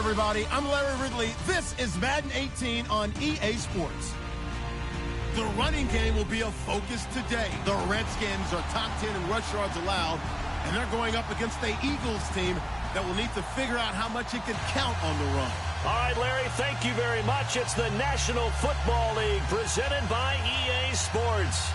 everybody. I'm Larry Ridley. This is Madden 18 on EA Sports. The running game will be a focus today. The Redskins are top 10 in rush yards allowed, and they're going up against the Eagles team that will need to figure out how much it can count on the run. All right, Larry, thank you very much. It's the National Football League presented by EA Sports.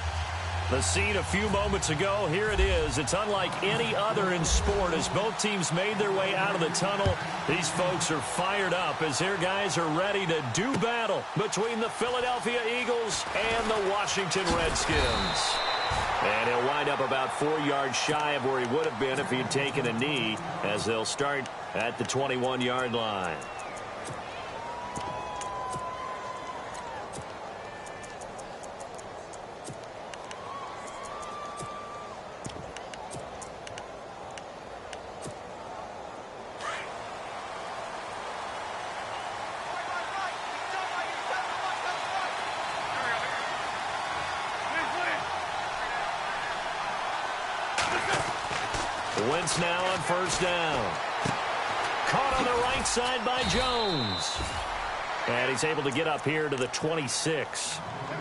The scene a few moments ago, here it is. It's unlike any other in sport as both teams made their way out of the tunnel. These folks are fired up as their guys are ready to do battle between the Philadelphia Eagles and the Washington Redskins. And he'll wind up about 4 yards shy of where he would have been if he'd taken a knee, as they'll start at the 21-yard line. Wentz now on first down. Caught on the right side by Jones. And he's able to get up here to the 26.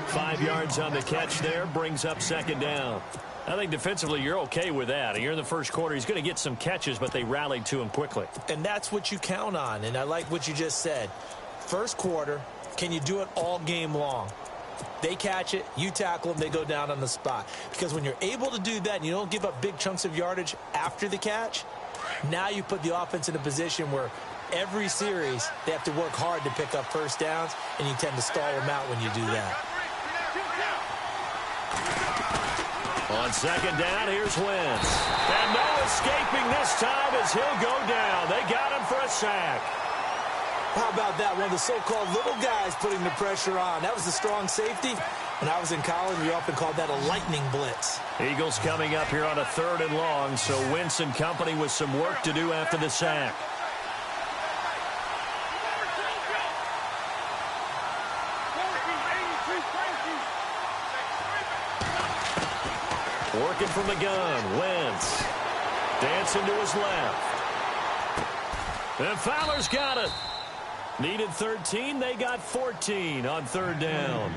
5 yards on the catch there, brings up second down. I think defensively you're okay with that. Here in the first quarter, he's going to get some catches, but they rallied to him quickly. And that's what you count on, and I like what you just said. First quarter, can you do it all game long? They catch it, you tackle them, they go down on the spot. Because when you're able to do that and you don't give up big chunks of yardage after the catch, now you put the offense in a position where every series they have to work hard to pick up first downs, and you tend to stall them out when you do that. On second down, here's Wentz. And no escaping this time as he'll go down. They got him for a sack. How about that? One of the so-called little guys putting the pressure on. That was the strong safety. When I was in college, we often called that a lightning blitz. Eagles coming up here on a 3rd and long, so Wentz and company with some work to do after the sack. Working from the gun, Wentz. Dancing to his left. And Fowler's got it. Needed 13, they got 14 on 3rd down.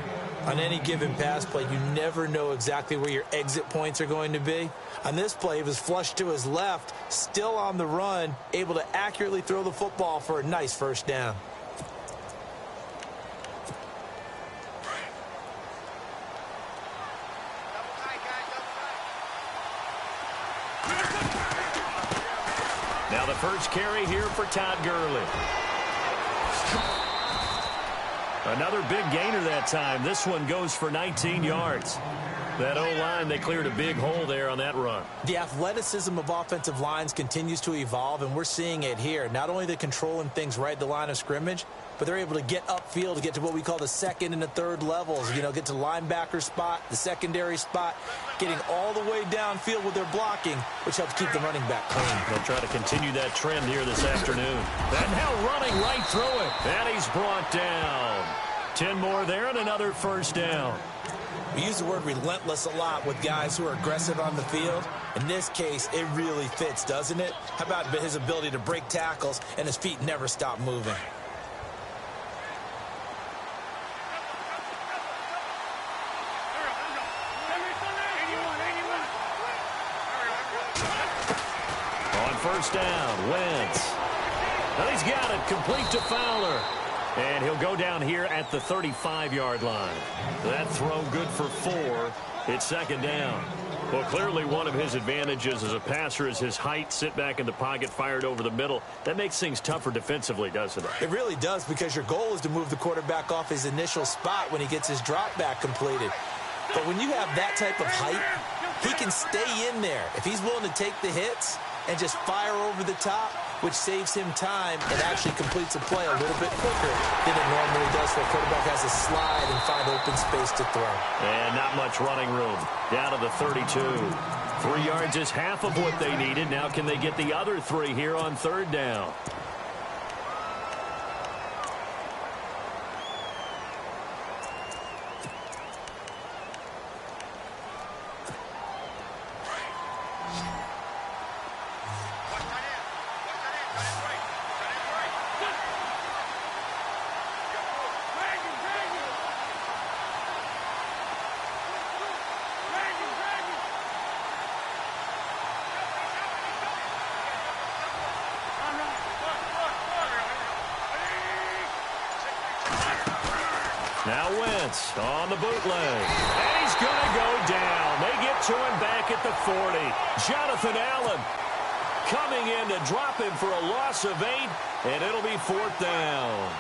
On any given pass play, you never know exactly where your exit points are going to be. On this play, he was flushed to his left, still on the run, able to accurately throw the football for a nice first down. Now the first carry here for Todd Gurley. Another big gainer that time. This one goes for 19 yards. That O-line, they cleared a big hole there on that run. The athleticism of offensive lines continues to evolve, and we're seeing it here. Not only they're controlling things right at the line of scrimmage, but they're able to get upfield to get to what we call the 2nd and the 3rd levels. You know, get to linebacker spot, the secondary spot, getting all the way downfield with their blocking, which helps keep the running back clean. They'll try to continue that trend here this afternoon. And now running right through it. And he's brought down. 10 more there and another first down. We use the word relentless a lot with guys who are aggressive on the field. In this case, it really fits, doesn't it? How about his ability to break tackles and his feet never stop moving? On first down, Wentz. And he's got it, complete to Fowler. And he'll go down here at the 35-yard line. That throw good for 4. It's second down. Well, clearly one of his advantages as a passer is his height. Sit back in the pocket, fired over the middle. That makes things tougher defensively, doesn't it? It really does, because your goal is to move the quarterback off his initial spot when he gets his drop back completed. But when you have that type of height, he can stay in there. If he's willing to take the hits and just fire over the top, which saves him time and actually completes a play a little bit quicker than it normally does, so the quarterback has to slide and find open space to throw. And not much running room. Down to the 32. 3 yards is half of what they needed. Now can they get the other 3 here on 3rd down? Now Wentz on the bootleg. And he's going to go down. They get to him back at the 40. Jonathan Allen coming in to drop him for a loss of 8, and it'll be 4th down.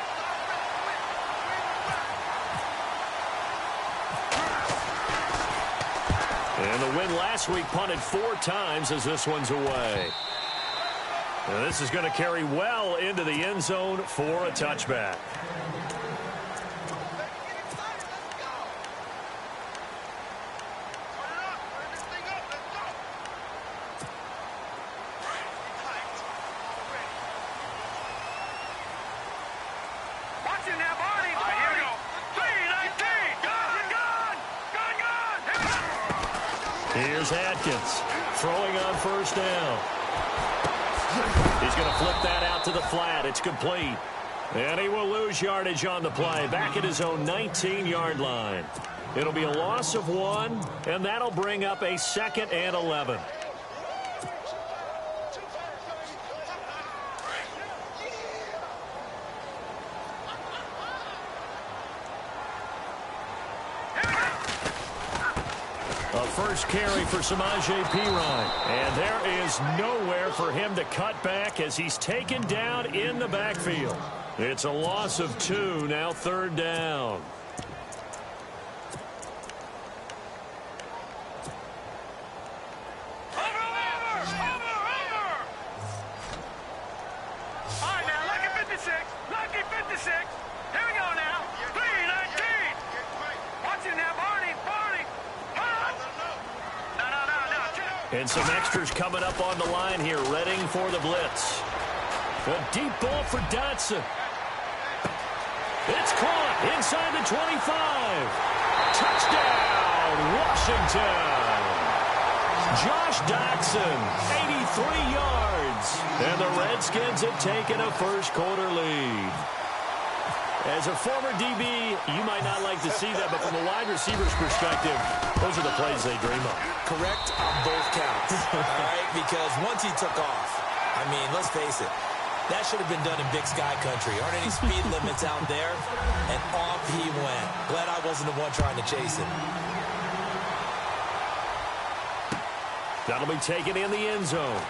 And the win last week punted 4 times as this one's away. And this is going to carry well into the end zone for a touchback. Here's Atkins throwing on 1st down. He's going to flip that out to the flat. It's complete. And he will lose yardage on the play. Back at his own 19-yard line. It'll be a loss of 1, and that'll bring up a 2nd and 11. First carry for Samaje Perine. And there is nowhere for him to cut back as he's taken down in the backfield. It's a loss of 2, now 3rd down. And some extras coming up on the line here, readying for the blitz. A deep ball for Dotson. It's caught inside the 25. Touchdown, Washington. Josh Dotson, 83 yards. And the Redskins have taken a first-quarter lead. As a former DB, you might not like to see that, but from a wide receiver's perspective, those are the plays they dream of. Correct on both counts, all right? Because once he took off, I mean, let's face it, that should have been done in Big Sky Country. Aren't any speed limits out there? And off he went. Glad I wasn't the one trying to chase him. That'll be taken in the end zone.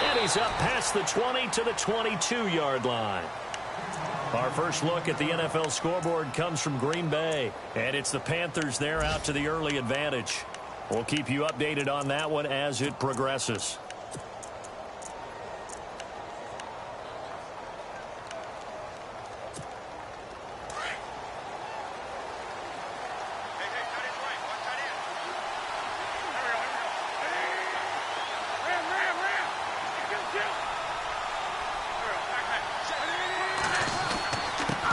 And he's up past the 20 to the 22-yard line. Our first look at the NFL scoreboard comes from Green Bay. And it's the Panthers there out to the early advantage. We'll keep you updated on that one as it progresses.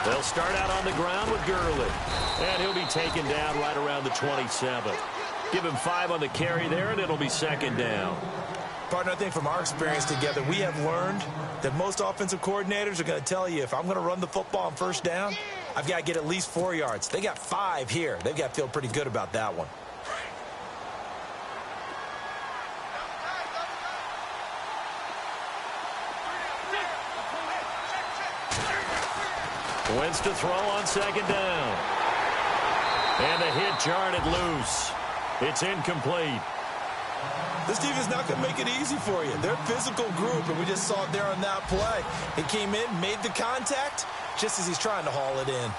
They'll start out on the ground with Gurley. And he'll be taken down right around the 27. Give him 5 on the carry there, and it'll be 2nd down. Partner, I think from our experience together, we have learned that most offensive coordinators are going to tell you, if I'm going to run the football on 1st down, I've got to get at least 4 yards. They got 5 here. They've got to feel pretty good about that one. Wentz to throw on 2nd down. And the hit jarred it loose. It's incomplete. This defense not going to make it easy for you. They're a physical group, and we just saw it there on that play. He came in, made the contact, just as he's trying to haul it in.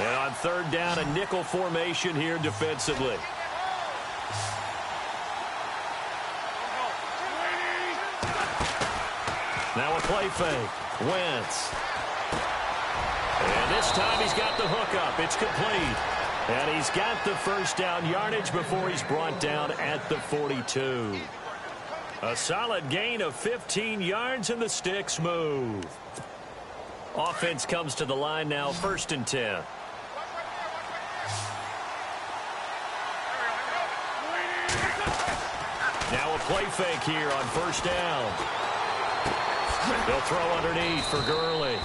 And on 3rd down, a nickel formation here defensively. Now a play fake. Wentz. And this time he's got the hookup. It's complete. And he's got the 1st down yardage before he's brought down at the 42. A solid gain of 15 yards, and the sticks move. Offense comes to the line now, 1st and 10. Now a play fake here on 1st down. They'll throw underneath for Gurley.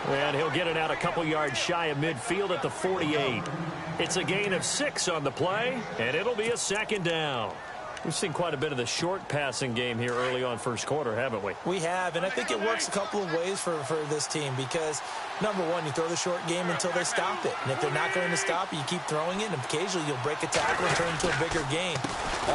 And he'll get it out a couple yards shy of midfield at the 48. It's a gain of 6 on the play, and it'll be a 2nd down. We've seen quite a bit of the short passing game here early on first quarter, haven't we? We have, and I think it works a couple of ways for this team because, number one, you throw the short game until they stop it. And if they're not going to stop it, you keep throwing it, and occasionally you'll break a tackle and turn it into a bigger game.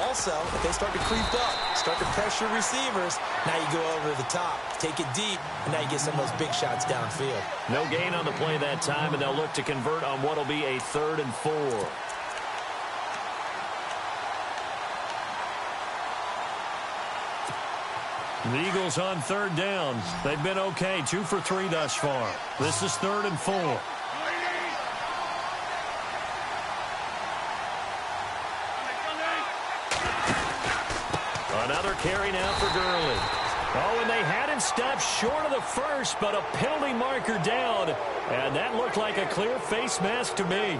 Also, if they start to creep up, start to pressure receivers, now you go over the top, take it deep, and now you get some of those big shots downfield. No gain on the play that time, and they'll look to convert on what will be a 3rd and 4. The Eagles on 3rd down. They've been okay, 2 for 3 thus far. This is 3rd and 4. Another carry now for Gurley. Oh, and they had him stopped short of the first, but a penalty marker down. And that looked like a clear face mask to me.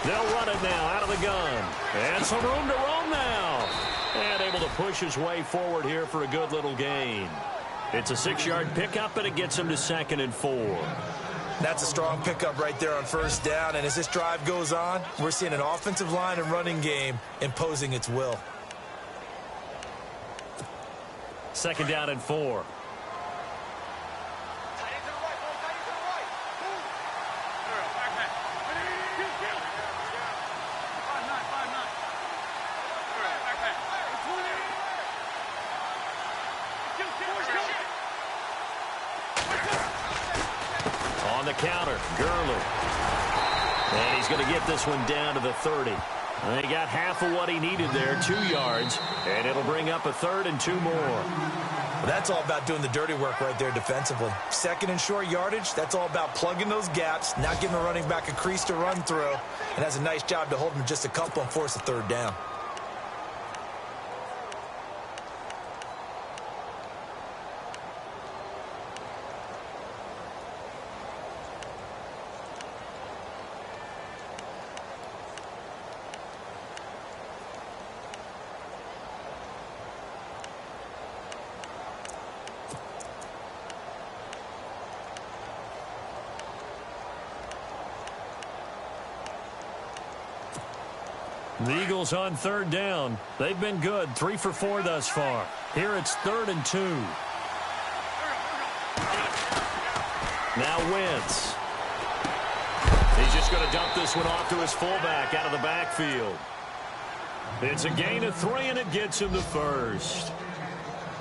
They'll run it now out of the gun. And some room to roam now. And able to push his way forward here for a good little gain. It's a 6-yard pickup, and it gets him to 2nd and 4. That's a strong pickup right there on 1st down. And as this drive goes on, we're seeing an offensive line and running game imposing its will. 2nd down and 4. On the counter, Gurley. And he's going to get this one down to the 30. And he got half of what he needed there, 2 yards. And it'll bring up a 3rd and 2 more. Well, that's all about doing the dirty work right there defensively. 2nd and short yardage, that's all about plugging those gaps, not giving the running back a crease to run through. And that's a nice job to hold him just a couple and force a 3rd down. The Eagles on 3rd down. They've been good, 3 for 4 thus far. Here it's 3rd and 2. Now Wentz. He's just going to dump this one off to his fullback out of the backfield. It's a gain of 3, and it gets him the 1st.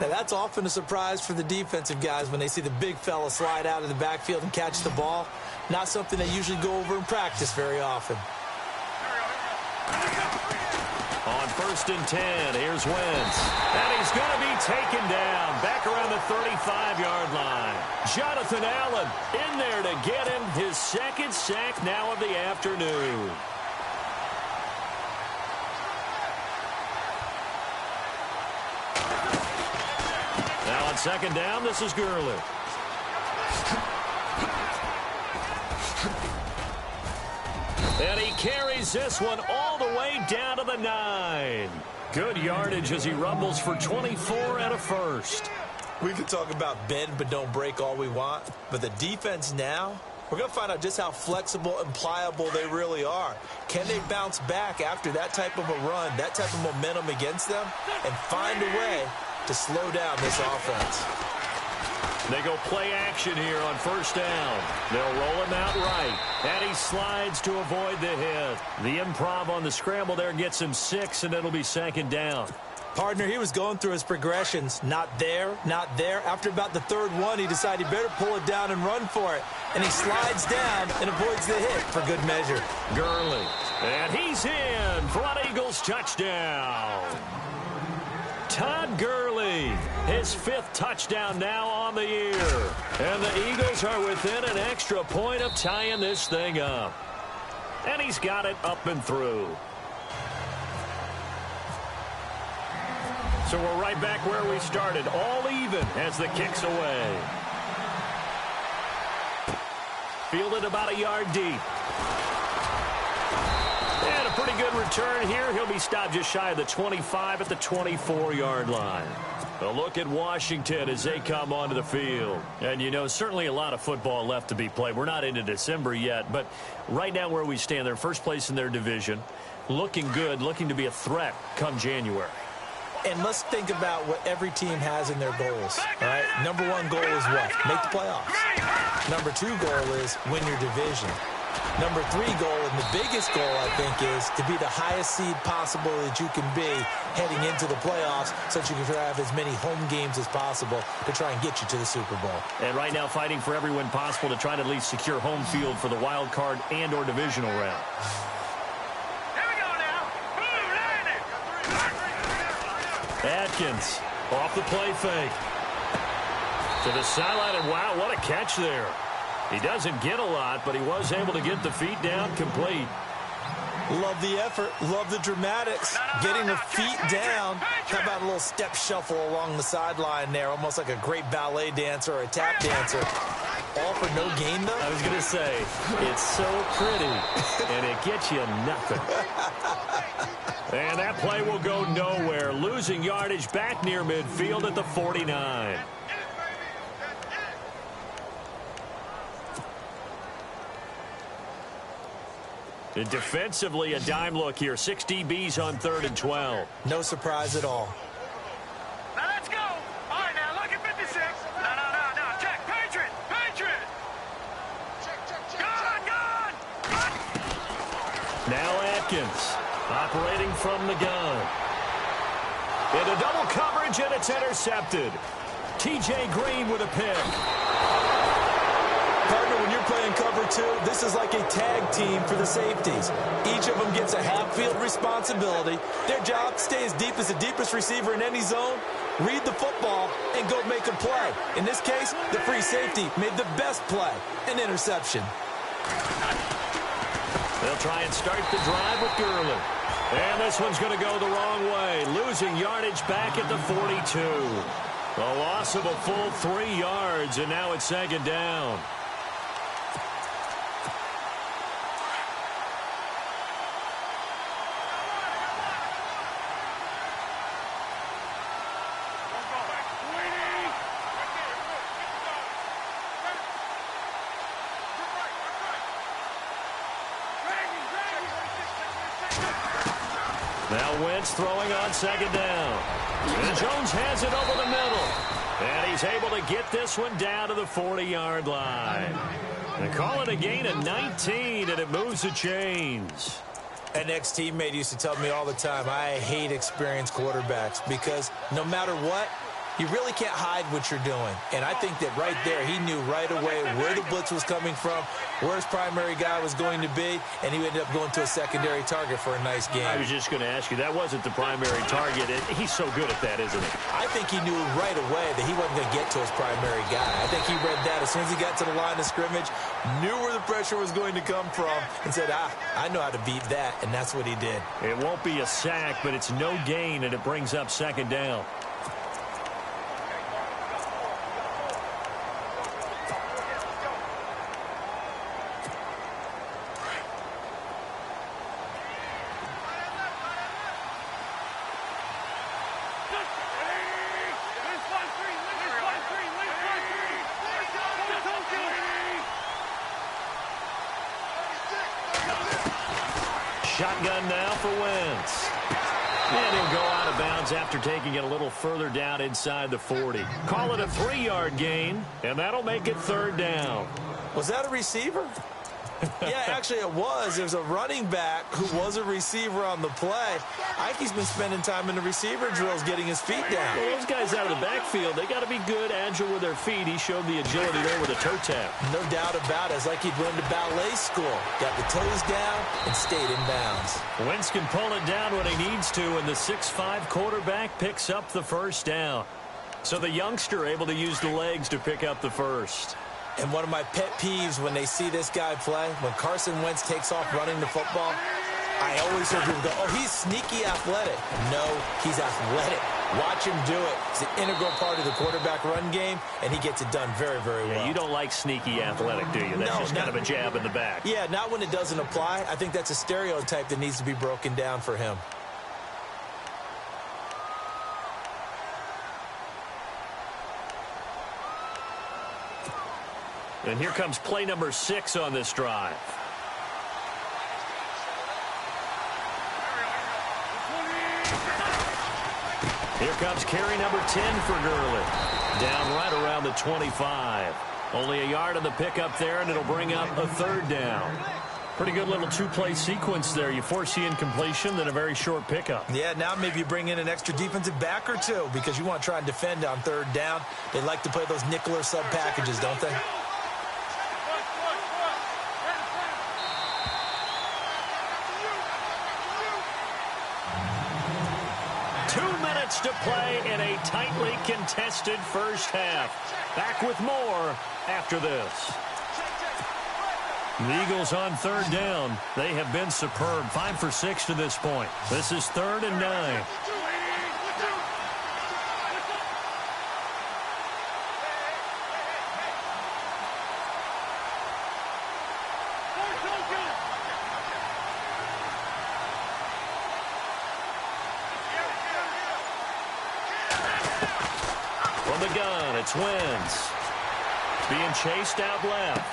Now, that's often a surprise for the defensive guys when they see the big fella slide out of the backfield and catch the ball. Not something they usually go over in practice very often. On 1st and 10, here's Wentz. And he's going to be taken down back around the 35-yard line. Jonathan Allen in there to get him his 2nd sack now of the afternoon. Now on 2nd down, this is Gurley. And he carries this one all the way down to the 9. Good yardage as he rumbles for 24 and a 1st. We can talk about bend but don't break all we want, but the defense now, we're going to find out just how flexible and pliable they really are. Can they bounce back after that type of a run, that type of momentum against them, and find a way to slow down this offense? They go play action here on 1st down. They'll roll him out right. And he slides to avoid the hit. The improv on the scramble there gets him 6, and it'll be 2nd down. Partner, he was going through his progressions. Not there, not there. After about the 3rd one, he decided he better pull it down and run for it. And he slides down and avoids the hit for good measure. Gurley. And he's in for an Eagles touchdown. Todd Gurley, his 5th touchdown now on the year. And the Eagles are within an extra point of tying this thing up. And he's got it up and through. So we're right back where we started, all even as the kick's away. Fielded about a yard deep. And a pretty good return here. He'll be stopped just shy of the 25 at the 24-yard line. A look at Washington as they come onto the field. And, you know, certainly a lot of football left to be played. We're not into December yet, but right now where we stand, they're first place in their division. Looking good, looking to be a threat come January. And let's think about what every team has in their goals, all right? Number one goal is what? Make the playoffs. Number two goal is win your division. Number three goal, and the biggest goal, I think, is to be the highest seed possible that you can be heading into the playoffs so that you can have as many home games as possible to try and get you to the Super Bowl. And right now fighting for every win possible to try to at least secure home field for the wild card and or divisional round. Here we go now. Atkins off the play fake. To the sideline, and wow, what a catch there. He doesn't get a lot, but he was able to get the feet down complete. Love the effort. Love the dramatics. Getting the feet down. How about a little step shuffle along the sideline there, almost like a great ballet dancer or a tap dancer. All for no gain, though? I was going to say, it's so pretty, and it gets you nothing. And that play will go nowhere. Losing yardage back near midfield at the 49. And defensively, a dime look here. 6 DBs on 3rd and 12. No surprise at all. Now let's go. All right, now look at 56. No. Check. Patriot. Gun. Now Atkins operating from the gun. Into double coverage, and it's intercepted. TJ Green with a pick. Partner, when you're playing cover two, this is like a tag team for the safeties. Each of them gets a half-field responsibility. Their job, stay as deep as the deepest receiver in any zone, read the football, and go make a play. In this case, the free safety made the best play, an interception. They'll try and start the drive with Gurley. And this one's going to go the wrong way. Losing yardage back at the 42. A loss of a full 3 yards, and now it's 2nd down. Now Wentz throwing on 2nd down. And Jones has it over the middle. And he's able to get this one down to the 40-yard line. They call it a gain of 19, and it moves the chains. An ex-teammate used to tell me all the time, I hate experienced quarterbacks because no matter what, you really can't hide what you're doing. And I think that right there, he knew right away where the blitz was coming from, where his primary guy was going to be, and he ended up going to a secondary target for a nice game. I was just going to ask you, that wasn't the primary target. He's so good at that, isn't he? I think he knew right away that he wasn't going to get to his primary guy. I think he read that as soon as he got to the line of scrimmage, knew where the pressure was going to come from, and said, I know how to beat that, and that's what he did. It won't be a sack, but it's no gain, and it brings up 2nd down. Shotgun now for Wentz. And he'll go out of bounds after taking it a little further down inside the 40. Call it a 3-yard gain, and that'll make it 3rd down. Was that a receiver? Yeah, actually it was. There's a running back who was a receiver on the play. Ike's been spending time in the receiver drills getting his feet down. Well, those guys out of the backfield, they got to be good, agile with their feet. He showed the agility there with a toe tap. No doubt about it. It's like he'd went to ballet school. Got the toes down and stayed in bounds. Wentz can pull it down when he needs to, and the 6'5" quarterback picks up the 1st down. So the youngster able to use the legs to pick up the 1st. And one of my pet peeves when they see this guy play, when Carson Wentz takes off running the football, I always hear people go, oh, he's sneaky athletic. No, he's athletic. Watch him do it. It's an integral part of the quarterback run game, and he gets it done very, very well. Yeah, you don't like sneaky athletic, do you? That's just kind of a jab in the back. Yeah, not when it doesn't apply. I think that's a stereotype that needs to be broken down for him. And here comes play number 6 on this drive. Here comes carry number 10 for Gurley. Down right around the 25. Only a yard on the pickup there, and it'll bring up a 3rd down. Pretty good little 2-play sequence there. You force the incompletion, then a very short pickup. Yeah, now maybe you bring in an extra defensive back or two because you want to try and defend on 3rd down. They like to play those nickel or sub packages, don't they? To play in a tightly contested first half. Back with more after this. The Eagles on 3rd down. They have been superb. 5 for 6 to this point. This is 3rd and 9. It's Wentz. Being chased out left.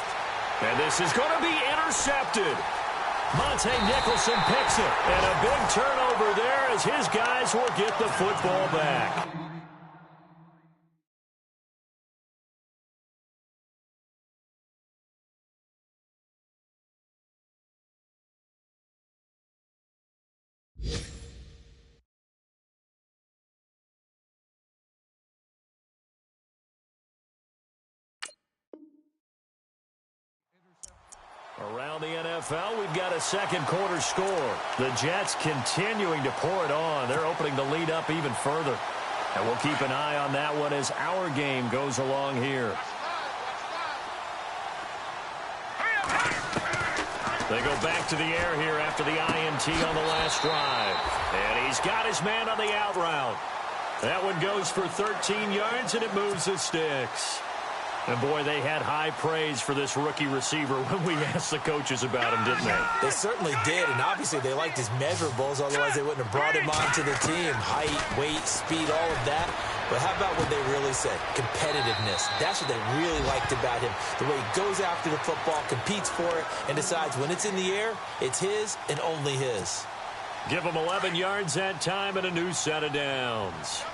And this is going to be intercepted. Monte Nicholson picks it. And a big turnover there as his guys will get the football back. Around the NFL, we've got a 2nd quarter score. The Jets continuing to pour it on. They're opening the lead up even further. And we'll keep an eye on that one as our game goes along here. They go back to the air here after the INT on the last drive. And he's got his man on the out route. That one goes for 13 yards, and it moves the sticks. And, boy, they had high praise for this rookie receiver when we asked the coaches about him, didn't they? They certainly did, and obviously they liked his measurables, otherwise they wouldn't have brought him onto the team. Height, weight, speed, all of that. But how about what they really said? Competitiveness. That's what they really liked about him. The way he goes after the football, competes for it, and decides when it's in the air, it's his and only his. Give him 11 yards that time and a new set of downs.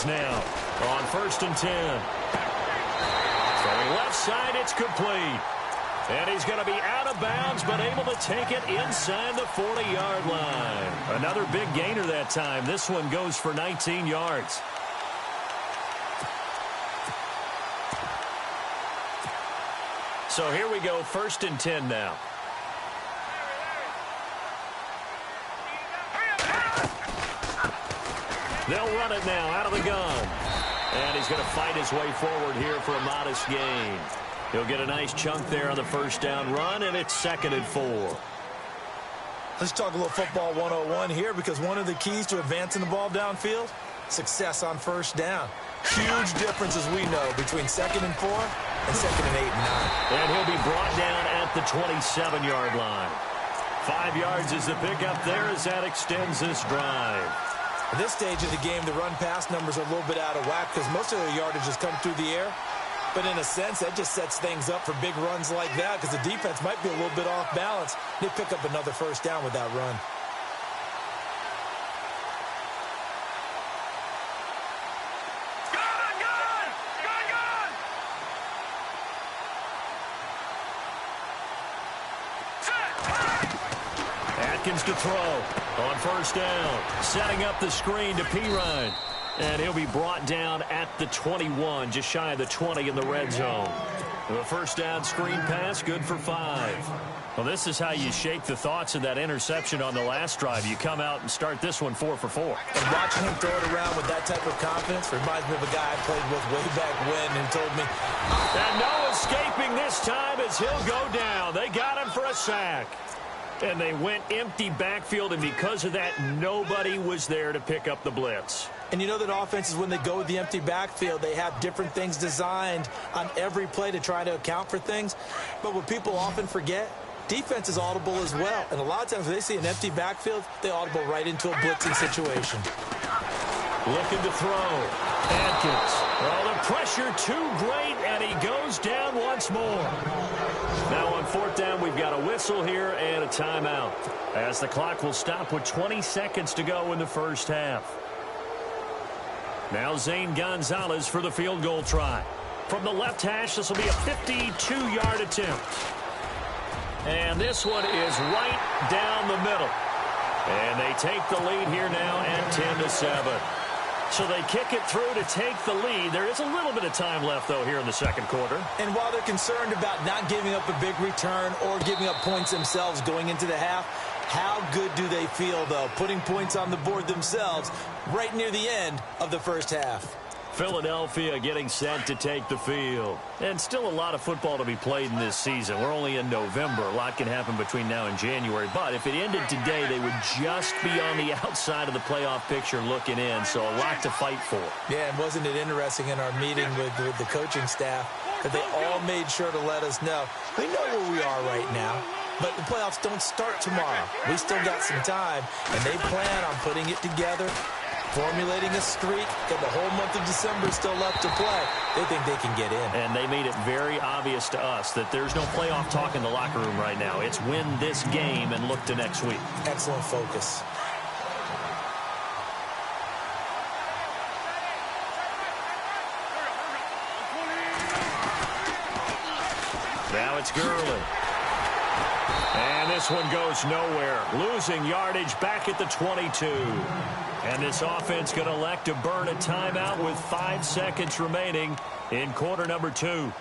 Now on 1st and 10. Throwing left side, it's complete. And he's going to be out of bounds, but able to take it inside the 40-yard line. Another big gainer that time. This one goes for 19 yards. So here we go, 1st and 10 now. They'll run it now out of the gun. And he's going to fight his way forward here for a modest gain. He'll get a nice chunk there on the 1st down run, and it's 2nd and 4. Let's talk a little football 101 here, because one of the keys to advancing the ball downfield, success on 1st down. Huge difference, as we know, between 2nd and 4 and 2nd and 8 and 9. And he'll be brought down at the 27-yard line. 5 yards is the pickup there as that extends this drive. At this stage of the game, the run-pass numbers are a little bit out of whack because most of their yardage has come through the air. But in a sense, that just sets things up for big runs like that because the defense might be a little bit off balance. They pick up another 1st down with that run. To throw on 1st down, setting up the screen to Pirine, and he'll be brought down at the 21, just shy of the 20 in the red zone. The first down screen pass, good for 5. Well, this is how you shake the thoughts of that interception on the last drive. You come out and start this one 4 for 4. And watching him throw it around with that type of confidence reminds me of a guy I played with way back when who told me. And no escaping this time as he'll go down. They got him for a sack. And they went empty backfield, and because of that, nobody was there to pick up the blitz. And you know that offenses, when they go with the empty backfield, they have different things designed on every play to try to account for things. But what people often forget, defense is audible as well. And a lot of times when they see an empty backfield, they audible right into a blitzing situation. Looking to throw. Adkins. Well, the pressure too great, and he goes down once more. Now on 4th down, we've got a whistle here and a timeout, as the clock will stop with 20 seconds to go in the first half. Now Zane Gonzalez for the field goal try. From the left hash, this will be a 52-yard attempt. And this one is right down the middle. And they take the lead here now at 10-7. So they kick it through to take the lead. There is a little bit of time left, though, here in the second quarter. And while they're concerned about not giving up a big return or giving up points themselves going into the half, how good do they feel, though, putting points on the board themselves right near the end of the first half? Philadelphia getting set to take the field. And still a lot of football to be played in this season. We're only in November. A lot can happen between now and January. But if it ended today, they would just be on the outside of the playoff picture looking in. So a lot to fight for. Yeah, and wasn't it interesting in our meeting with the coaching staff that they all made sure to let us know, we know where we are right now, but the playoffs don't start tomorrow. We still got some time, and they plan on putting it together, formulating a streak, got the whole month of December still left to play. They think they can get in. And they made it very obvious to us that there's no playoff talk in the locker room right now. It's win this game and look to next week. Excellent focus. Now it's Gurley. And this one goes nowhere. Losing yardage back at the 22. And this offense going to elect to burn a timeout with 5 seconds remaining in quarter number 2.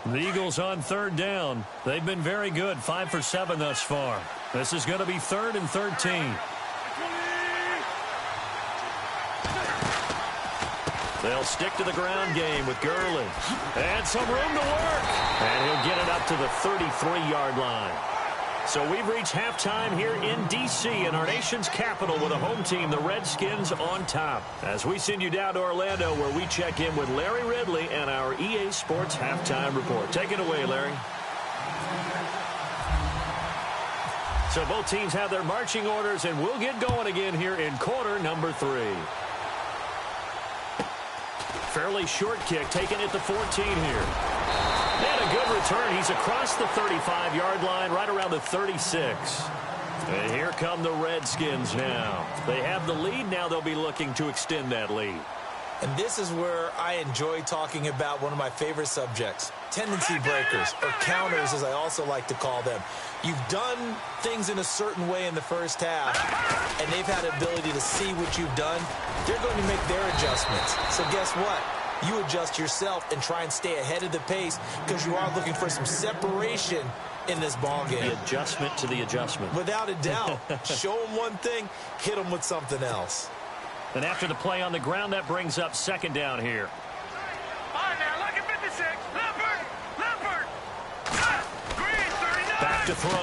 The Eagles on 3rd down. They've been very good, 5 for 7 thus far. This is going to be 3rd and 13. They'll stick to the ground game with Gurley. And some room to work. And he'll get it up to the 33-yard line. So we've reached halftime here in D.C. in our nation's capital with a home team, the Redskins, on top. As we send you down to Orlando where we check in with Larry Ridley and our EA Sports Halftime Report. Take it away, Larry. So both teams have their marching orders, and we'll get going again here in quarter number 3. Fairly short kick taken at the 14 here. And a good return. He's across the 35-yard line, right around the 36. And here come the Redskins now. They have the lead. Now they'll be looking to extend that lead. And this is where I enjoy talking about one of my favorite subjects, tendency breakers, or counters as I also like to call them. You've done things in a certain way in the first half, and they've had the ability to see what you've done. They're going to make their adjustments. So guess what? You adjust yourself and try and stay ahead of the pace because you are looking for some separation in this ball game. The adjustment to the adjustment. Without a doubt. Show them one thing, hit them with something else. And after the play on the ground, that brings up 2nd down here. All right, now, look at 56. Leopard. Green, 39. Back to throw.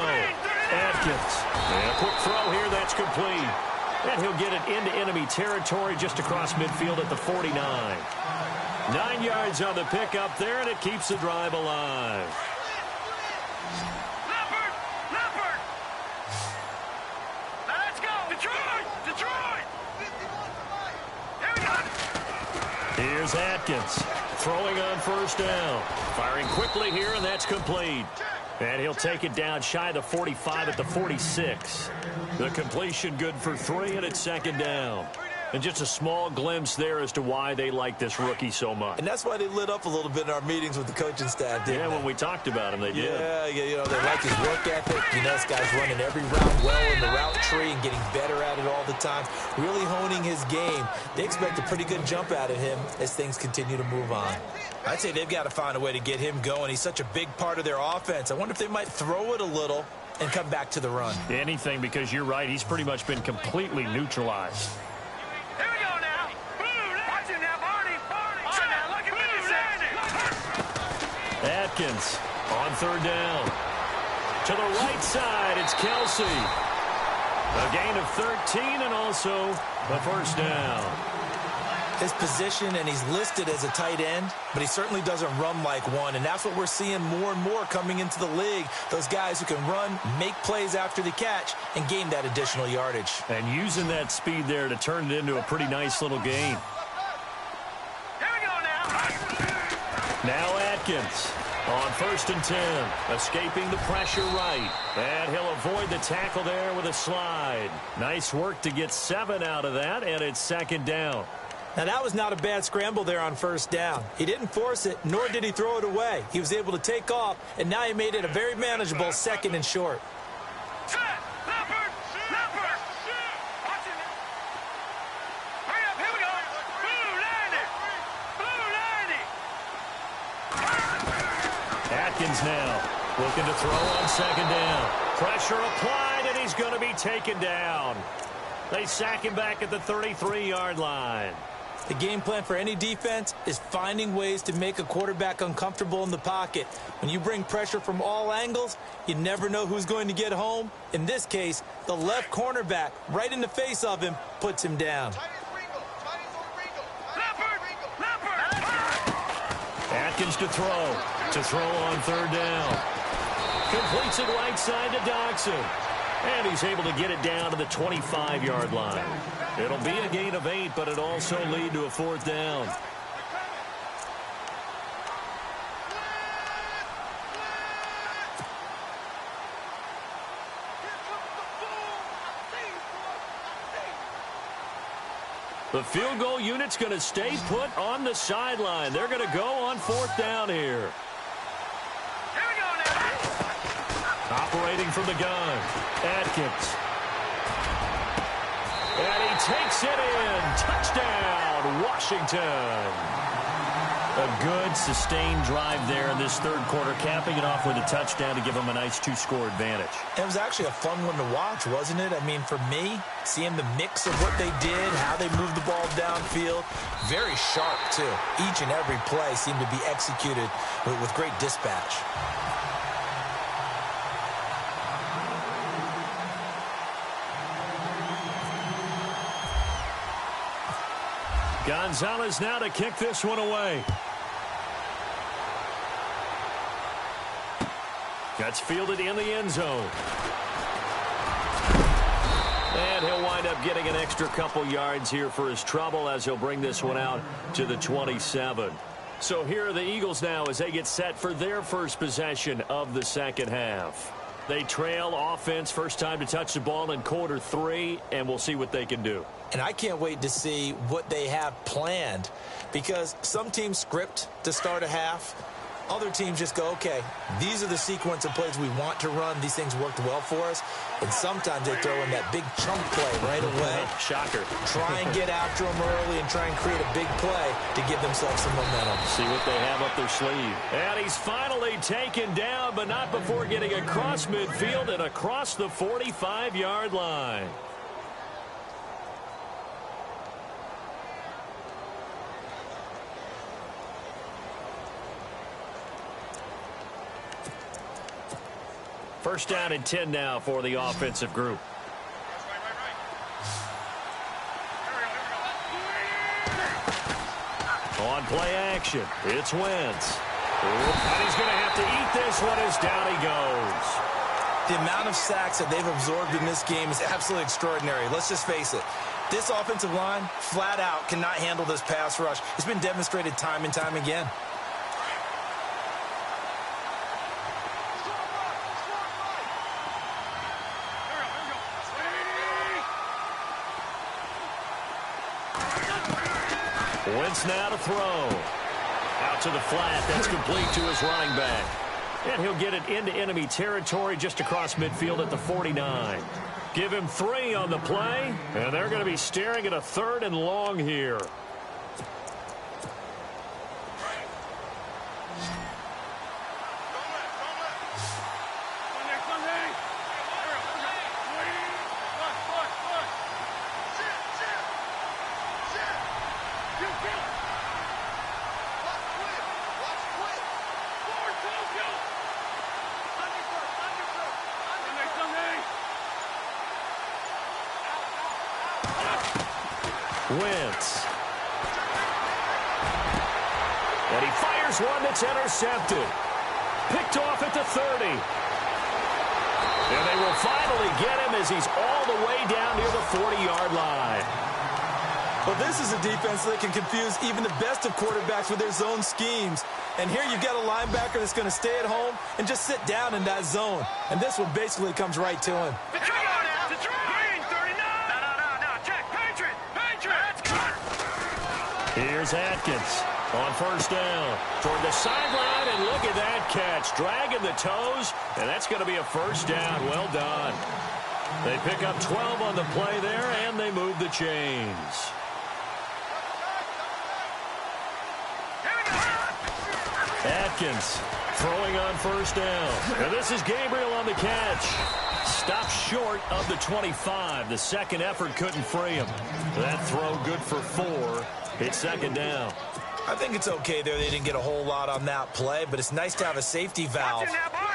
Adkins. And a quick throw here. That's complete. And he'll get it into enemy territory just across midfield at the 49. 9 yards on the pickup there, and it keeps the drive alive. Leopard. Now let's go. Detroit. Here we go. Here's Atkins throwing on 1st down. Firing quickly here, and that's complete. And he'll take it down shy of the 45 at the 46. The completion good for 3, and it's 2nd down. And just a small glimpse there as to why they like this rookie so much. And that's why they lit up a little bit in our meetings with the coaching staff, didn't they? When we talked about him, they did. Yeah, you know, they like his work ethic. You know, this guy's running every round well in the route tree and getting better at it all the time, really honing his game. They expect a pretty good jump out of him as things continue to move on. I'd say they've got to find a way to get him going. He's such a big part of their offense. I wonder if they might throw it a little and come back to the run. Anything, because you're right. He's pretty much been completely neutralized. Here we go now. Watch it now, Barney. All right, now, look at 56. Atkins on third down. To the right side, it's Kelsey. A gain of 13 and also a first down. His position, and he's listed as a tight end, but he certainly doesn't run like one, and that's what we're seeing more and more coming into the league. Those guys who can run, make plays after the catch, and gain that additional yardage. And using that speed there to turn it into a pretty nice little gain. Here we go now. Now Atkins on 1st and 10, escaping the pressure right. And he'll avoid the tackle there with a slide. Nice work to get 7 out of that, and it's 2nd down. Now, that was not a bad scramble there on 1st down. He didn't force it, nor did he throw it away. He was able to take off, and now he made it a very manageable 2nd and short. Set. Leopard. Leopard. Watch it now. Hurry up. Here we go. Blue 90. Blue 90. Atkins now looking to throw on 2nd down. Pressure applied, and he's going to be taken down. They sack him back at the 33-yard line. The game plan for any defense is finding ways to make a quarterback uncomfortable in the pocket. When you bring pressure from all angles, you never know who's going to get home. In this case, the left cornerback, right in the face of him, puts him down. Atkins to throw on 3rd down. Completes it right side to Dodson. And he's able to get it down to the 25-yard line. It'll be a gain of 8, but it'll also lead to a 4th down. The field goal unit's going to stay put on the sideline. They're going to go on 4th down here. Here we go now. Operating from the gun, Atkins. And he takes it in. Touchdown, Washington. A good, sustained drive there in this 3rd quarter, capping it off with a touchdown to give them a nice 2-score advantage. It was actually a fun one to watch, wasn't it? I mean, for me, seeing the mix of what they did, how they moved the ball downfield, very sharp, too. Each and every play seemed to be executed with great dispatch. Gonzalez now to kick this one away. That's fielded in the end zone. And he'll wind up getting an extra couple yards here for his trouble as he'll bring this one out to the 27. So here are the Eagles now as they get set for their first possession of the 2nd half. They trail offense, first time to touch the ball in quarter 3, and we'll see what they can do. And I can't wait to see what they have planned, because some teams script to start a half. Other teams just go, okay, these are the sequence of plays we want to run. These things worked well for us. And sometimes they throw in that big chunk play right away. Shocker. Try and get after them early and try and create a big play to give themselves some momentum. See what they have up their sleeve. And he's finally taken down, but not before getting across midfield and across the 45-yard line. First down and 10 now for the offensive group. On play action, it's Wentz. And he's going to have to eat this one as down he goes. The amount of sacks that they've absorbed in this game is absolutely extraordinary. Let's just face it. This offensive line, flat out, cannot handle this pass rush. It's been demonstrated time and time again. Wentz now to throw. Out to the flat. That's complete to his running back. And he'll get it into enemy territory just across midfield at the 49. Give him 3 on the play, and they're going to be staring at a 3rd and long here. Wentz. And he fires one that's intercepted. Picked off at the 30. And they will finally get him as he's all the way down near the 40-yard line. Well, this is a defense that can confuse even the best of quarterbacks with their zone schemes. And here you've got a linebacker that's going to stay at home and just sit down in that zone. And this one basically comes right to him. Here's Atkins on first down toward the sideline, and look at that catch. Dragging the toes, and that's going to be a first down. Well done. They pick up 12 on the play there, and they move the chains. Atkins throwing on first down. And this is Gabriel on the catch. Stopped short of the 25. The second effort couldn't free him. That throw good for 4. It's second down. I think it's okay there. They didn't get a whole lot on that play, but it's nice to have a safety valve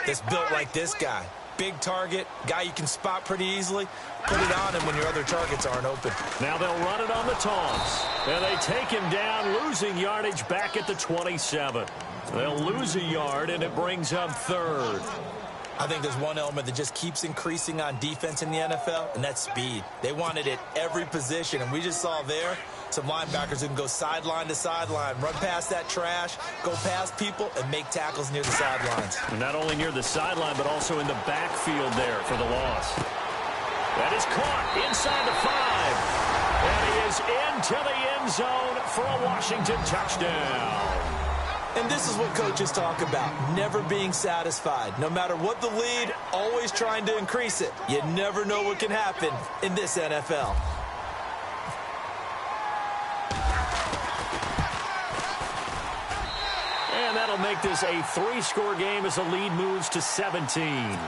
that's built like this guy. Big target, guy you can spot pretty easily. Put it on him when your other targets aren't open. Now they'll run it on the toss. And they take him down, losing yardage back at the 27. They'll lose a yard, and it brings up 3rd. I think there's one element that just keeps increasing on defense in the NFL, and that's speed. They want it at every position, and we just saw there some linebackers who can go sideline to sideline, run past that trash, go past people, and make tackles near the sidelines. And not only near the sideline, but also in the backfield there for the loss. That is caught inside the 5. And he is into the end zone for a Washington touchdown. And this is what coaches talk about, never being satisfied. No matter what the lead, always trying to increase it. You never know what can happen in this NFL. And that'll make this a 3-score game as the lead moves to 17.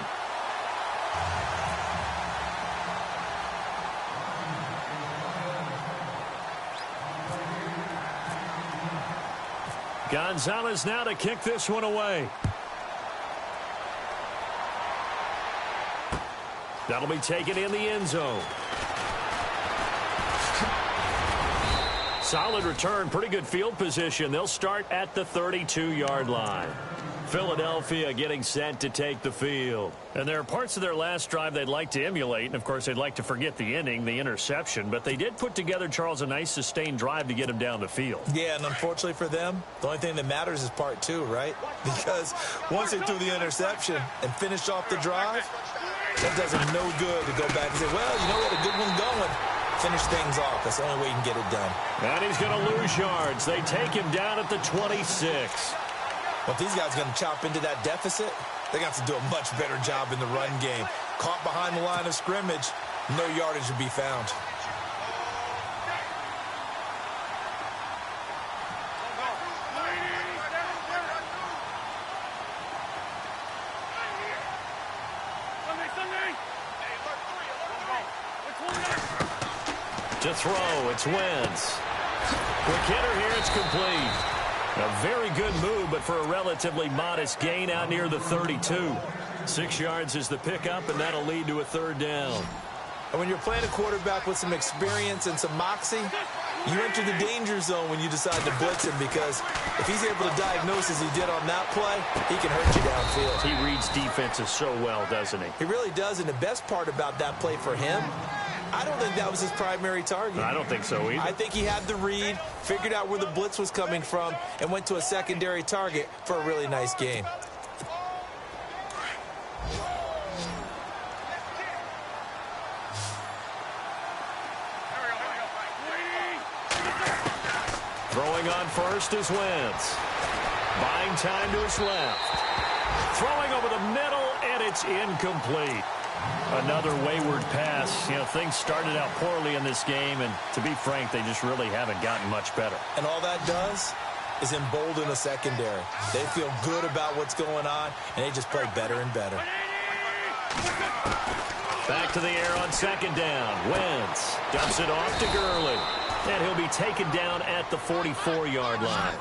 Gonzalez now to kick this one away. That'll be taken in the end zone. Solid return, pretty good field position. They'll start at the 32-yard line. Philadelphia getting set to take the field. And there are parts of their last drive they'd like to emulate. And, of course, they'd like to forget the ending, the interception. But they did put together, Charles, a nice sustained drive to get him down the field. Yeah, and unfortunately for them, the only thing that matters is part 2, right? Because once they threw the interception and finished off the drive, that does them no good to go back and say, well, you know what, a good one going. Finish things off. That's the only way you can get it done. And he's going to lose yards. They take him down at the 26. Well, if these guys are going to chop into that deficit, they got to do a much better job in the run game. Caught behind the line of scrimmage, no yardage to be found. To throw, it's Wentz. Quick hitter here, it's complete. A very good move, but for a relatively modest gain out near the 32. 6 yards is the pickup, and that'll lead to a 3rd down. And when you're playing a quarterback with some experience and some moxie, you enter the danger zone when you decide to blitz him, because if he's able to diagnose as he did on that play, he can hurt you downfield. He reads defenses so well, doesn't he? He really does, and the best part about that play for him, I don't think that was his primary target. I don't think so either. I think he had the read, figured out where the blitz was coming from, and went to a secondary target for a really nice game. Throwing Throwing on first is Wentz. Buying time to his left. Throwing over the middle, and it's incomplete. Another wayward pass. You know, things started out poorly in this game, and to be frank, they just really haven't gotten much better. And all that does is embolden the secondary. They feel good about what's going on, and they just play better and better. Back to the air on second down. Wentz dumps it off to Gurley. And he'll be taken down at the 44-yard line.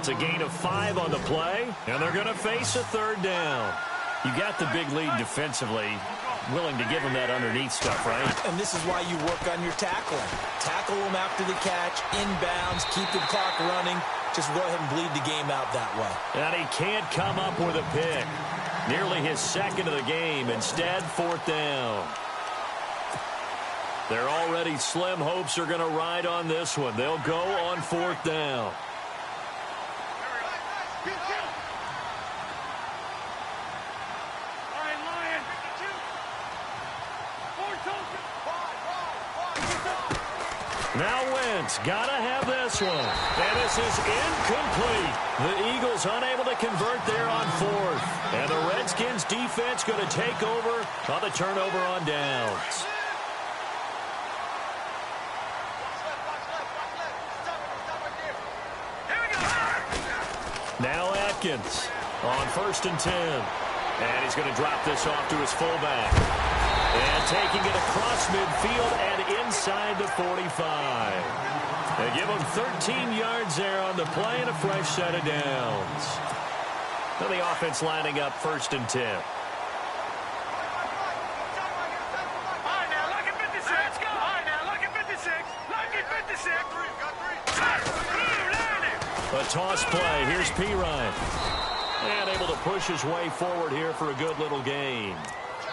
It's a gain of 5 on the play, and they're going to face a third down. You got the big lead defensively. Willing to give them that underneath stuff, right? And this is why you work on your tackling. Tackle them after the catch, inbounds, keep the clock running. Just go ahead and bleed the game out that way. And he can't come up with a pick. Nearly his second of the game. Instead, fourth down. Their already slim hopes are going to ride on this one. They'll go on fourth down. Now Wentz got to have this one. And this is incomplete. The Eagles unable to convert there on fourth. And the Redskins defense going to take over on the turnover on downs. Now Atkins on 1st and 10. And he's going to drop this off to his fullback. And taking it across midfield and inside the 45. They give him 13 yards there on the play and a fresh set of downs. Now the offense lining up 1st and 10. A toss play. Here's Pirine. And able to push his way forward here for a good little gain.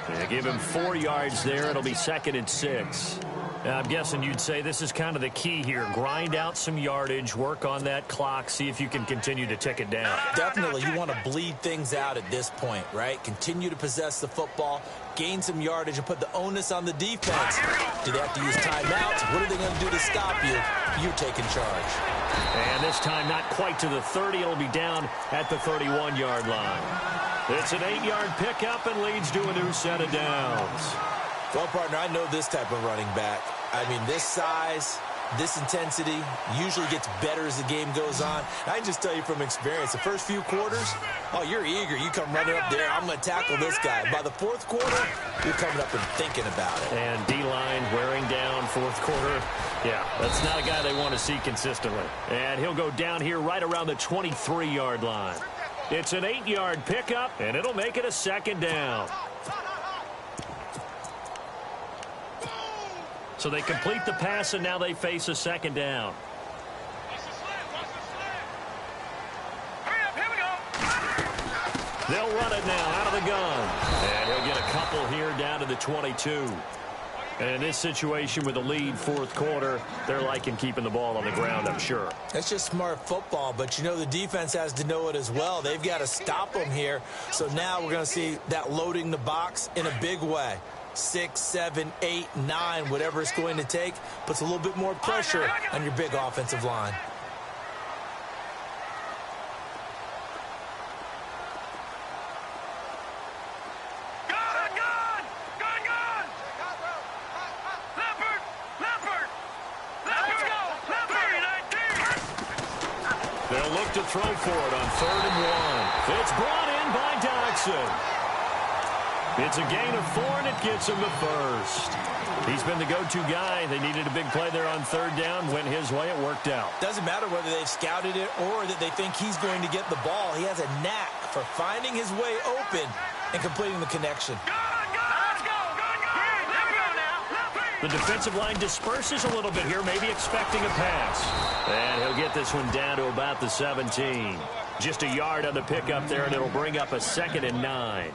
They give him 4 yards there. It'll be 2nd and 6. Now, I'm guessing you'd say this is kind of the key here. Grind out some yardage, work on that clock, see if you can continue to tick it down. Definitely, you want to bleed things out at this point, right? Continue to possess the football, gain some yardage, and put the onus on the defense. Do they have to use timeouts? What are they going to do to stop you? You're taking charge. And this time not quite to the 30. It'll be down at the 31-yard line. It's an 8-yard pickup and leads to a new set of downs. Well, partner, I know this type of running back. I mean, this size, this intensity usually gets better as the game goes on. I can just tell you from experience, the first few quarters, oh, you're eager. You come running up there, I'm going to tackle this guy. By the 4th quarter, you're coming up and thinking about it. And D-line wearing down 4th quarter. Yeah, that's not a guy they want to see consistently. And he'll go down here right around the 23-yard line. It's an 8-yard pickup, and it'll make it a 2nd down. So they complete the pass, and now they face a 2nd down. They'll run it now out of the gun. And he'll get a couple here down to the 22. And in this situation with a lead 4th quarter, they're liking keeping the ball on the ground, I'm sure. That's just smart football, but you know the defense has to know it as well. They've got to stop them here. So now we're going to see that loading the box in a big way. 6, 7, 8, 9, whatever it's going to take, puts a little bit more pressure on your big offensive line. They'll look to throw for it on 3rd and 1. It's brought in by Dodson. It's a gain of 4, and it gets him the first. He's been the go-to guy. They needed a big play there on 3rd down. Went his way. It worked out. Doesn't matter whether they've scouted it or that they think he's going to get the ball. He has a knack for finding his way open and completing the connection. The defensive line disperses a little bit here, maybe expecting a pass. And he'll get this one down to about the 17. Just a yard on the pickup there, and it'll bring up a 2nd and 9.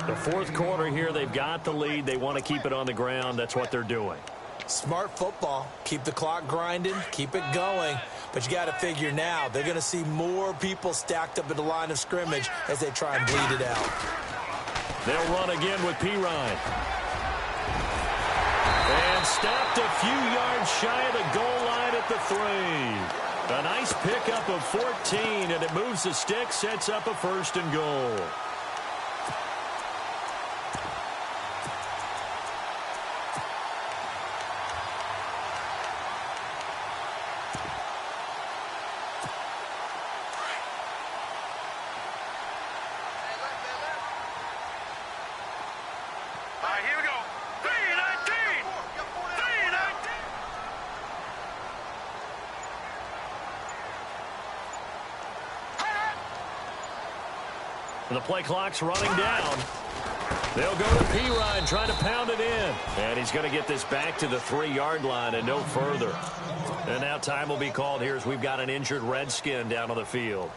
The 4th quarter here, they've got the lead. They want to keep it on the ground. That's what they're doing. Smart football. Keep the clock grinding. Keep it going. But you got to figure now, they're going to see more people stacked up at the line of scrimmage as they try and bleed it out. They'll run again with Pirine. And stopped a few yards shy of the goal line at the 3. A nice pickup of 14, and it moves the stick, sets up a 1st and goal. Here we go. 3-19. 3-19. The play clock's running down. They'll go to P-Ryan, trying to pound it in. And he's going to get this back to the 3-yard line and no further. And now time will be called here as we've got an injured Redskin down on the field.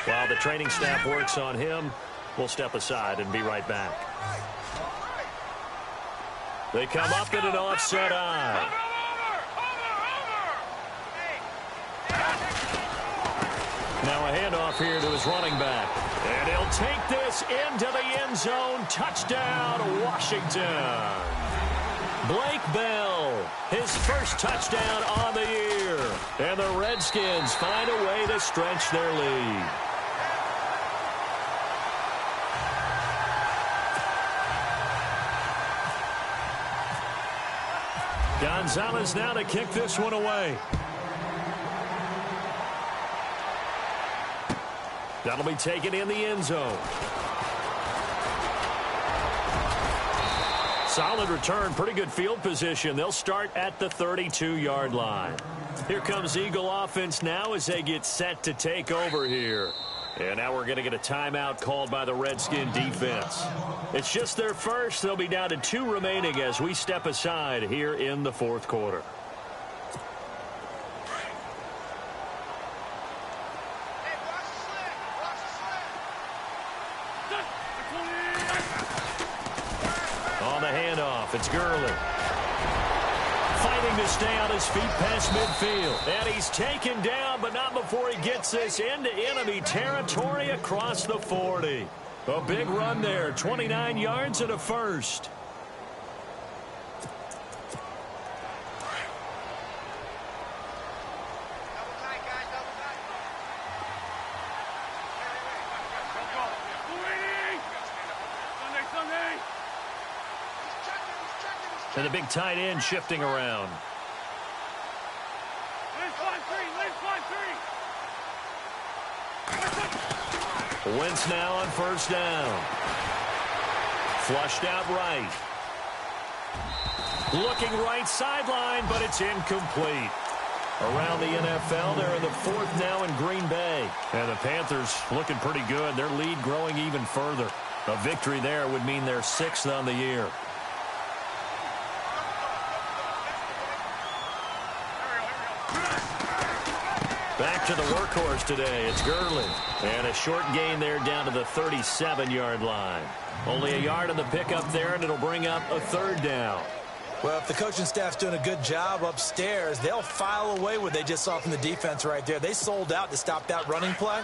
While the training staff works on him, we'll step aside and be right back. They come up in an offset eye. Now a handoff here to his running back. And he'll take this into the end zone. Touchdown, Washington. Blake Bell, his first touchdown on the year. And the Redskins find a way to stretch their lead. Gonzalez now to kick this one away. That'll be taken in the end zone. Solid return, pretty good field position. They'll start at the 32-yard line. Here comes Eagle offense now as they get set to take over here. And now we're going to get a timeout called by the Redskin defense. It's just their first. They'll be down to 2 remaining as we step aside here in the 4th quarter. On the handoff, it's Gurley. Fighting to stay on his feet past midfield. And he's taken down, but not before he gets this into enemy territory across the 40. A big run there, 29 yards and a first. And the big tight end shifting around. Wentz now on 1st down. Flushed out right. Looking right sideline, but it's incomplete. Around the NFL, they're in the 4th now in Green Bay. And the Panthers looking pretty good. Their lead growing even further. A victory there would mean they're 6th on the year. Back to the workhorse today. It's Gurley. And a short gain there down to the 37-yard line. Only a yard on the pickup there, and it'll bring up a 3rd down. Well, if the coaching staff's doing a good job upstairs, they'll file away what they just saw from the defense right there. They sold out to stop that running play.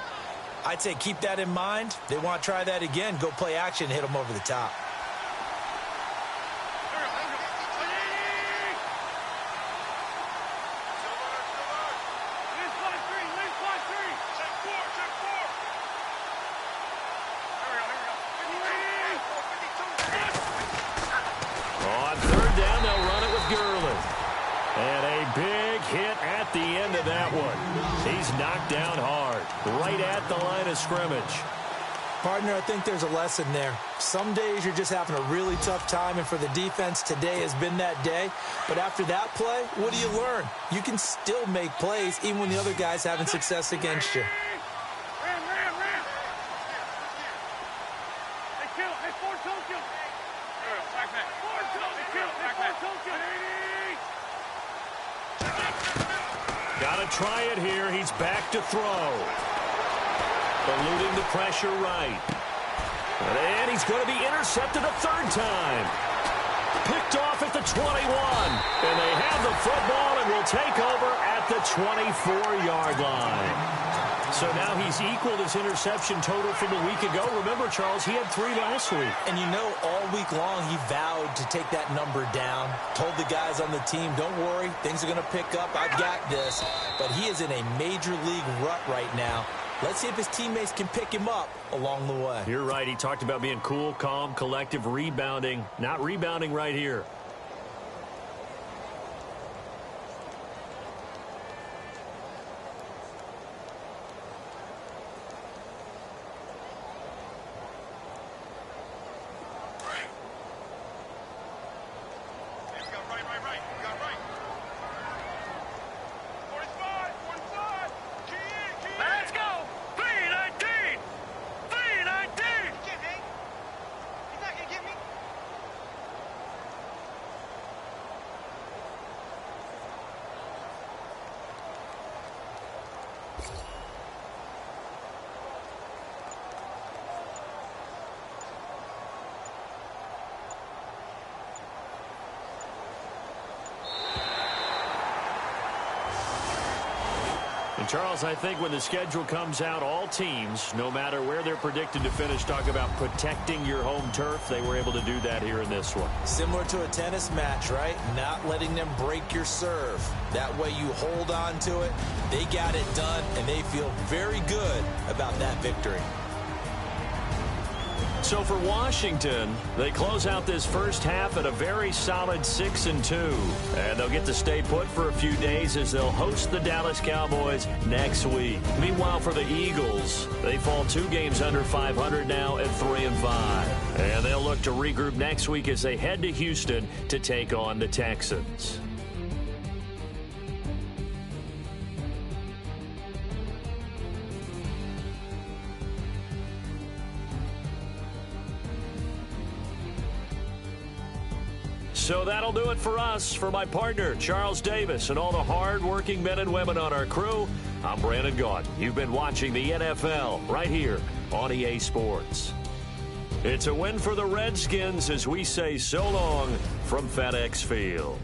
I'd say keep that in mind. They want to try that again. Go play action, hit them over the top. He's knocked down hard, right at the line of scrimmage. Partner, I think there's a lesson there. Some days you're just having a really tough time, and for the defense, today has been that day. But after that play, what do you learn? You can still make plays even when the other guy's having success against you. Got to try it here. He's back to throw. Eluding the pressure right. And he's going to be intercepted a 3rd time. Picked off at the 21. And they have the football and will take over at the 24-yard line. So now he's equaled his interception total from a week ago. Remember, Charles, he had 3 last week. And you know, all week long, he vowed to take that number down. Told the guys on the team, don't worry, things are going to pick up. I've got this. But he is in a major league rut right now. Let's see if his teammates can pick him up along the way. You're right. He talked about being cool, calm, collective, rebounding. Not rebounding right here. And Charles, I think when the schedule comes out, all teams, no matter where they're predicted to finish, talk about protecting your home turf. They were able to do that here in this one. Similar to a tennis match, right? Not letting them break your serve. That way you hold on to it. They got it done, and they feel very good about that victory. So for Washington, they close out this first half at a very solid 6-2. And they'll get to stay put for a few days as they'll host the Dallas Cowboys next week. Meanwhile, for the Eagles, they fall 2 games under 500 now at 3-5. And they'll look to regroup next week as they head to Houston to take on the Texans. So that'll do it for us. For my partner, Charles Davis, and all the hard-working men and women on our crew, I'm Brandon Gaudin. You've been watching the NFL right here on EA Sports. It's a win for the Redskins as we say so long from FedEx Field.